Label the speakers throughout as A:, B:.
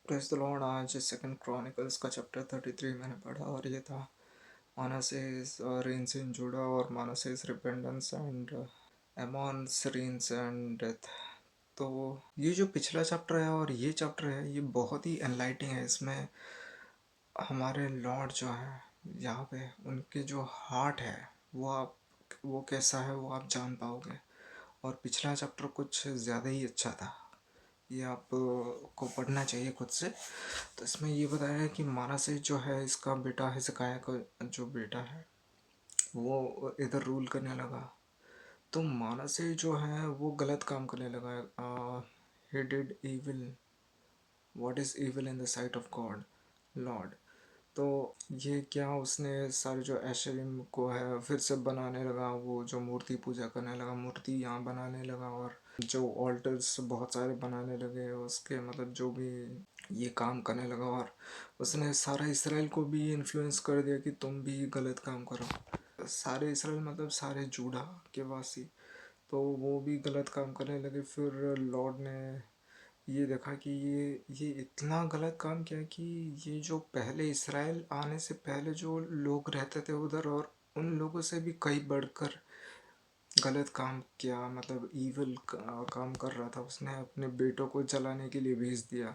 A: Praise the Lord. आज second chronicles का chapter 33 मैंने पढ़ा और ये था मानासेस रेन्स इन जूडा और मानासेस repentance and एमोन्स rains and death. तो ये जो पिछला चैप्टर है और ये चैप्टर है, ये बहुत ही एनलाइटिंग है। इसमें हमारे लॉर्ड जो है यहाँ पे, उनके जो हार्ट है वो कैसा है वो आप जान पाओगे। और पिछला चैप्टर कुछ ज़्यादा ही अच्छा था, ये आप को पढ़ना चाहिए खुद से। तो इसमें ये बताया है कि मानासेह जो है, इसका बेटा हिजकिय्याह का जो बेटा है वो इधर रूल करने लगा। तो मानासेह जो है वो गलत काम करने लगा। He did evil, what is evil in the site of God Lord. तो ये क्या, उसने सारे जो एशरिम को है फिर से बनाने लगा, वो जो मूर्ति पूजा करने लगा, मूर्ति यहाँ बनाने लगा और जो ऑल्टर्स बहुत सारे बनाने लगे उसके, मतलब जो भी ये काम करने लगा। और उसने सारा इसराइल को भी इन्फ्लुएंस कर दिया कि तुम भी गलत काम करो। सारे इसराइल मतलब सारे जूडा के वासी, तो वो भी गलत काम करने लगे। फिर लॉर्ड ने ये देखा कि ये इतना गलत काम किया कि ये जो पहले इसराइल आने से पहले जो लोग रहते थे उधर, और उन लोगों से भी कई बढ़कर गलत काम किया, मतलब ईविल काम कर रहा था। उसने अपने बेटों को जलाने के लिए भेज दिया।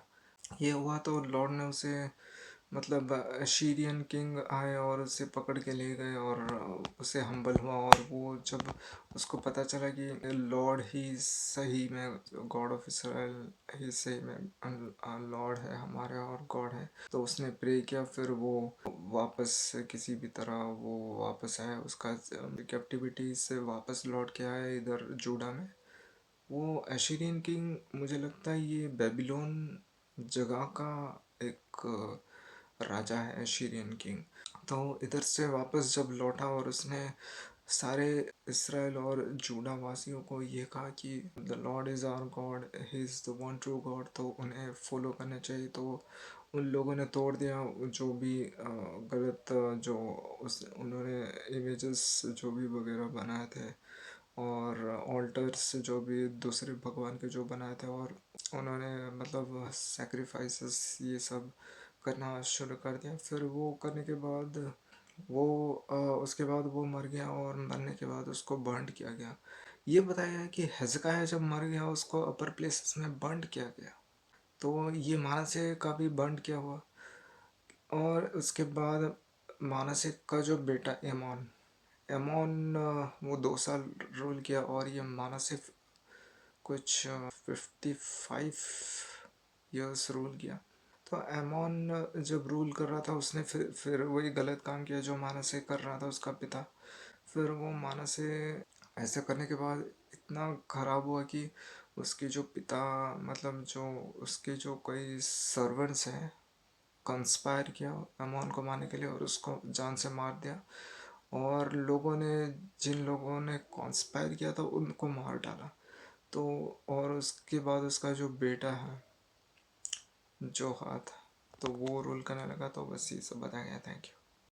A: ये हुआ तो लॉर्ड ने उसे, मतलब अशीरियन किंग आए और उसे पकड़ के ले गए और उसे हम्बल हुआ। और वो जब उसको पता चला कि लॉर्ड ही सही में गॉड ऑफ इसराइल, ही सही में लॉर्ड है हमारे और गॉड है, तो उसने प्रे किया। फिर वो वापस किसी भी तरह वो वापस आया, उसका कैप्टिविटी से वापस लौट के आया इधर जूडा में। वो एशीरियन किंग, मुझे लगता है ये बेबीलोन जगह का एक राजा है एशीरियन किंग। तो इधर से वापस जब लौटा और उसने सारे इसराइल और जूडा वासियों को ये कहा कि the Lord is our God, he is the one true God, तो उन्हें फॉलो करना चाहिए। तो उन लोगों ने तोड़ दिया जो भी गलत जो उन्होंने इमेजेस जो भी वगैरह बनाए थे, और ऑल्टर्स जो भी दूसरे भगवान के जो बनाए थे, और उन्होंने मतलब सैक्रिफाइसेस ये सब करना शुरू कर दिया। फिर वो करने के बाद वो उसके बाद वो मर गया, और मरने के बाद उसको बर्न किया गया। ये बताया है कि हिजकिय्याह जब मर गया उसको अपर प्लेसेस में बर्न किया गया। तो ये मानसिक का भी बर्न किया हुआ। और उसके बाद मानसिक का जो बेटा एमोन, एमोन वो 2 साल रूल किया, और ये मानसिक कुछ 55 ईयर्स रूल किया। तो एमोन जब रूल कर रहा था उसने फिर वही गलत काम किया जो मानसे कर रहा था उसका पिता। फिर वो मानसे ऐसे करने के बाद इतना खराब हुआ कि उसके जो पिता, मतलब जो उसके जो कई सर्वेंट्स हैं, कंस्पायर किया अमोन को मारने के लिए और उसको जान से मार दिया। और लोगों ने, जिन लोगों ने कॉन्स्पायर किया था उनको मार डाला। तो और उसके बाद उसका जो बेटा है जो हाथ, तो वो रूल करने लगा। तो बस ये सब बताया गया। Thank you.